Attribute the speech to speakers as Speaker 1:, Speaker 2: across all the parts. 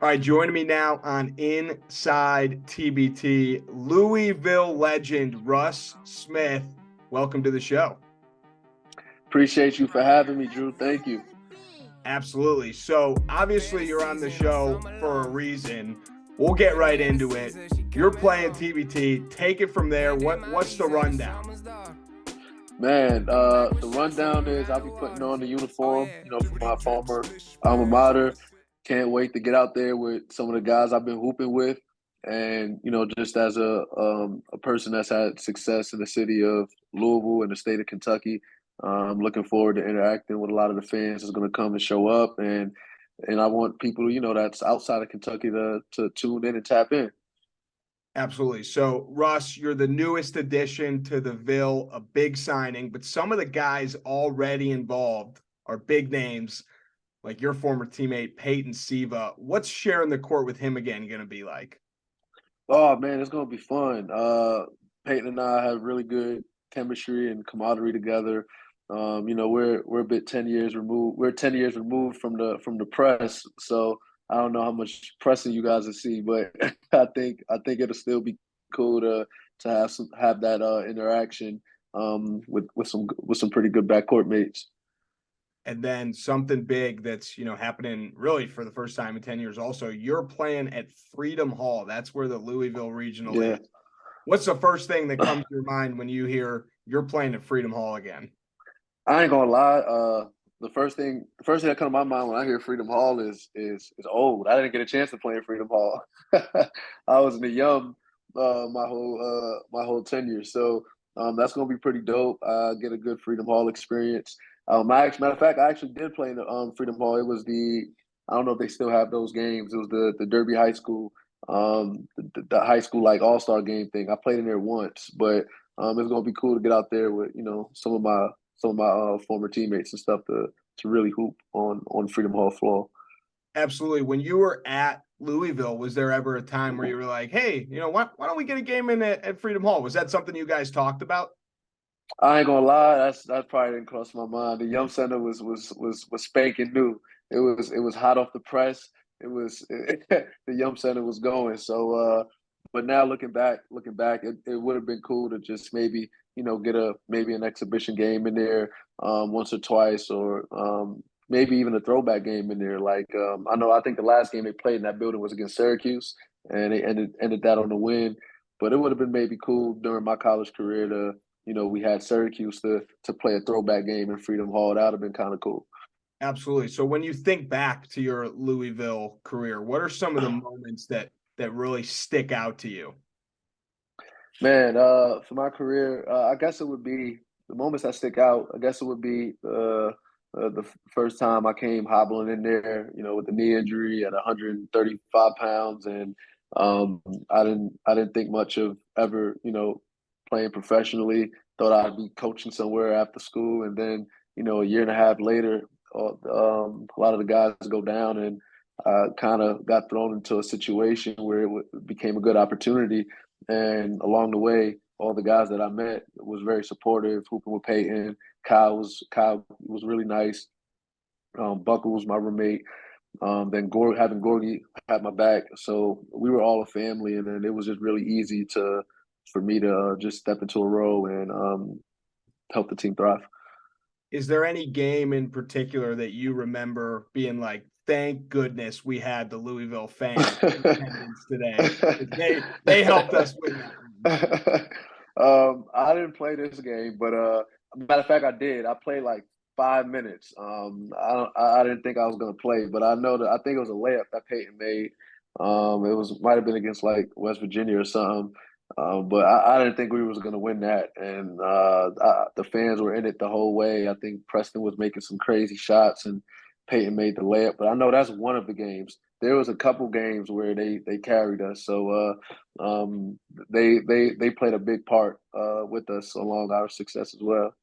Speaker 1: All right, joining me now on Inside TBT, Louisville legend Russ Smith. Welcome to the show.
Speaker 2: Appreciate you for having me, Drew. Thank you.
Speaker 1: Absolutely. So, obviously, you're on the show for a reason. We'll get right into it. You're playing TBT. Take it from there. What's the rundown?
Speaker 2: Man, the rundown is I'll be putting on the uniform, for my former alma mater. Can't wait to get out there with some of the guys I've been hooping with. And, just as a person that's had success in the city of Louisville and the state of Kentucky, I'm looking forward to interacting with a lot of the fans that's going to come and show up. And I want people, that's outside of Kentucky to tune in and tap in.
Speaker 1: Absolutely. So, Russ, you're the newest addition to the Ville, a big signing, but some of the guys already involved are big names, like your former teammate Peyton Siva. What's sharing the court with him again going to be like?
Speaker 2: Oh man, it's gonna be fun. Peyton and I have really good chemistry and camaraderie together. We're a bit 10 years removed. We're 10 years removed from the press, so I don't know how much pressing you guys will see, but I think it'll still be cool to have that interaction with some pretty good backcourt mates.
Speaker 1: And then something big that's, happening really for the first time in 10 years also, you're playing at Freedom Hall. That's where the Louisville Regional
Speaker 2: Yeah.
Speaker 1: is. What's the first thing that comes to your mind when you hear you're playing at Freedom Hall again?
Speaker 2: I ain't gonna lie. The first thing that comes to my mind when I hear Freedom Hall is old. I didn't get a chance to play in Freedom Hall. I was in the Yum my whole tenure, so that's gonna be pretty dope. I get a good Freedom Hall experience. Matter of fact, I actually did play in the Freedom Hall. It was I don't know if they still have those games. It was the Derby High School, the high school like all-star game thing. I played in there once, but it's gonna be cool to get out there with some of my former teammates and stuff to really hoop on Freedom Hall floor.
Speaker 1: Absolutely. When you were at Louisville, was there ever a time where you were like, hey, why don't we get a game in at Freedom Hall? Was that something you guys talked about?
Speaker 2: I ain't gonna lie, that probably didn't cross my mind. The Yum Center was spanking new. It was hot off the press. The Yum Center was going. So but now looking back, it would have been cool to just maybe, get maybe an exhibition game in there once or twice, or maybe even a throwback game in there. Like I think the last game they played in that building was against Syracuse, and they ended that on the win. But it would have been maybe cool during my college career to, we had Syracuse to play a throwback game in Freedom Hall. That would have been kind of cool.
Speaker 1: Absolutely. So when you think back to your Louisville career, what are some of the moments that really stick out to you?
Speaker 2: Man, for my career, I guess it would be the moments that stick out. I guess it would be the first time I came hobbling in there, with the knee injury at 135 pounds, and um, I didn't think much of ever, playing professionally. Thought I'd be coaching somewhere after school, and then, a year and a half later, a lot of the guys go down, and kind of got thrown into a situation where became a good opportunity. And along the way, all the guys that I met was very supportive, hooping with Peyton. Kyle was really nice. Buckle was my roommate. Then having Gorgie had my back, so we were all a family, and then it was just really easy for me to just step into a role and help the team thrive.
Speaker 1: Is there any game in particular that you remember being like, thank goodness we had the Louisville fans in attendance today? They helped us win that one.
Speaker 2: I didn't play this game, but matter of fact, I did. I played like 5 minutes. I didn't think I was gonna play, but I think it was a layup that Peyton made. Might have been against like West Virginia or something. But I didn't think we was gonna win that, and the fans were in it the whole way. I think Preston was making some crazy shots, and Peyton made the layup. But I know that's one of the games. There was a couple games where they carried us, so they played a big part with us along our success as well.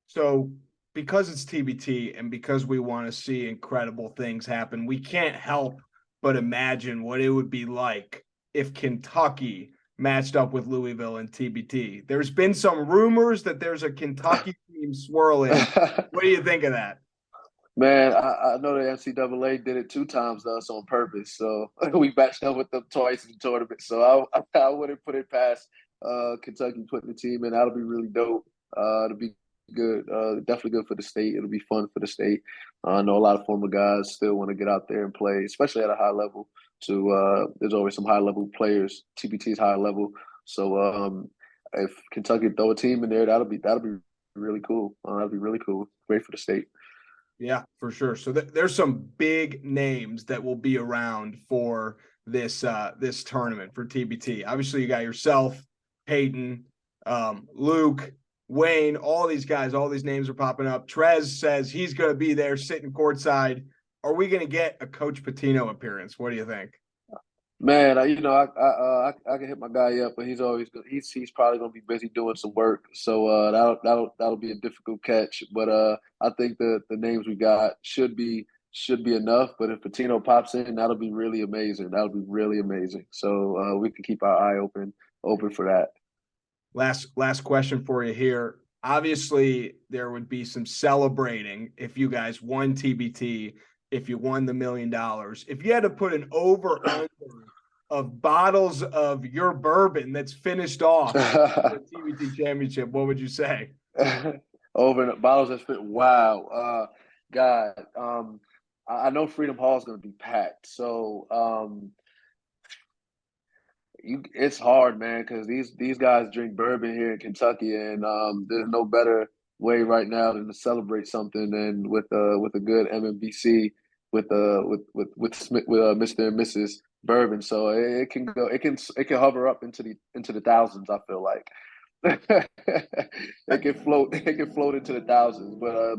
Speaker 1: So because it's TBT and because we want to see incredible things happen, we can't help but imagine what it would be like if Kentucky matched up with Louisville in TBT. There's been some rumors that there's a Kentucky team swirling. What do you think of that?
Speaker 2: Man, I know the NCAA did it 2 times to us on purpose. So we matched up with them twice in the tournament. So I wouldn't put it past Kentucky putting the team in. That'll be really dope. It'll be good. Definitely good for the state. It'll be fun for the state. I know a lot of former guys still want to get out there and play, especially at a high level. There's always some high level players. TBT's high level. So if Kentucky throw a team in there, that'll be really cool. That'll be really cool. Great for the state.
Speaker 1: Yeah, for sure. So there's some big names that will be around for this this tournament for TBT. Obviously, you got yourself, Peyton, Luke, Wayne, all these guys, all these names are popping up. Trez says he's going to be there sitting courtside. Are we going to get a Coach Pitino appearance? What do you think?
Speaker 2: Man, I can hit my guy up, but he's probably gonna be busy doing some work. So that'll be a difficult catch. But I think the names we got should be enough. But if Pitino pops in, that'll be really amazing. That'll be really amazing. So we can keep our eye open for that.
Speaker 1: Last question for you here. Obviously, there would be some celebrating if you guys won TBT, if you won the $1 million. If you had to put an over-under of bottles of your bourbon that's finished off the TBT championship, what would you say?
Speaker 2: Over bottles that's fit. Wow. God. I know Freedom Hall is going to be packed. So it's hard, man, because these guys drink bourbon here in Kentucky, and there's no better way right now than to celebrate something than with a good MMBC with Mr. and Mrs. Bourbon. So it can hover up into the thousands. I feel like it can float into the thousands. But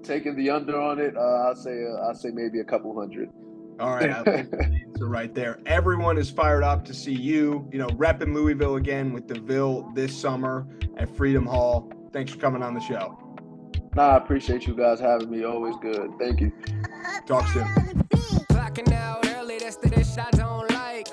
Speaker 2: taking the under on it, I'll say maybe a couple hundred.
Speaker 1: All right, I like the answer right there. Everyone is fired up to see you, repping Louisville again with the Ville this summer at Freedom Hall. Thanks for coming on the show.
Speaker 2: I appreciate you guys having me. Always good. Thank you.
Speaker 1: Talk soon.
Speaker 3: Clocking out early, that's the dish I don't like.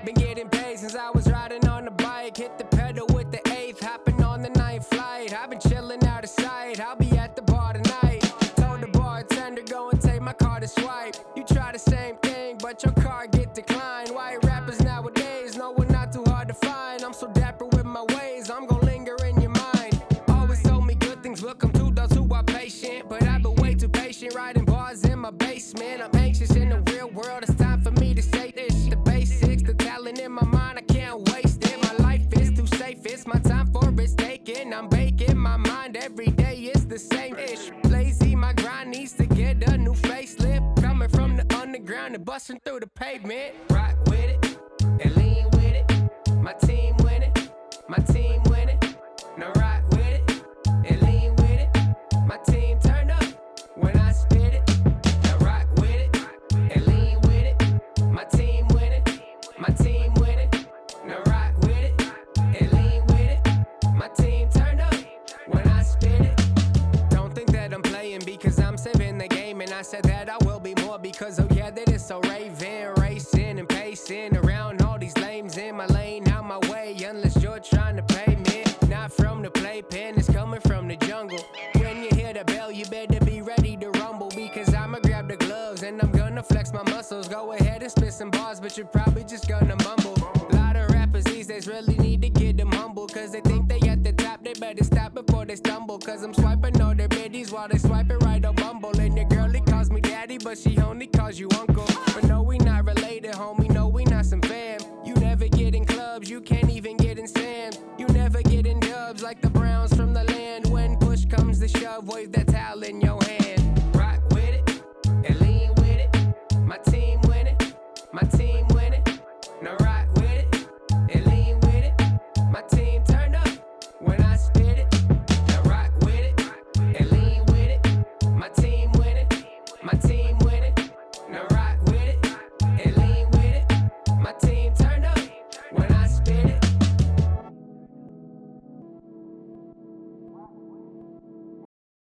Speaker 3: Been getting paid since I was riding on the bike. Hit the pedal with the 8th, hopping on the 9th flight. I've been chilling out of sight. I'll be at the bar tonight. Told the bartender, go and take my card to swipe. You try the same thing, but your card get declined. White rappers nowadays, no, we're not too hard to find. I'm so dapper with my ways, I'm gonna linger in your mind. Always told me good things will come to those who are patient, but I've been way too patient, writing bars in my basement. I'm anxious in the real world, it's time for me to say this. The basics, the talent in my mind, I can't waste it. My life is too safe, it's my time for risk taking. I'm baking my mind, every day is the same-ish. Lazy, my grind needs to get a new facelift. Coming from the underground and busting through the pavement. Rock with it, and lean with it. My team winning, my team winning. Now rock with it, and lean with it. My team turn up when I spit it. Now rock with it, and lean with it. My team winning, my team winning. Now rock with it, and lean with it. My team turn up when I spit it. Don't think that I'm playing because I'm saving the game, and I said that I will be more because oh yeah, that is so raving, racing and pacing around all these lames in my lane, out my way, unless you're trying to pay me. Not from the playpen, it's coming from the jungle. When you hear the bell, you better be ready to rumble because I'ma grab the gloves and I'm gonna flex my muscles. Go ahead and spit some bars, but you're probably just gonna mumble. A lot of rappers these days really need to get them humble because they think they at the top, they better stop before they stumble. Cause I'm swiping all their biddies while they swiping right on Bumble. And your girlie calls me daddy, but she only calls you uncle. But no, we not related, homie, no, we not some fam. You never get in clubs, you can't even get in Sam. You never get in dubs like the Browns from the land. When push comes to shove, wave that towel in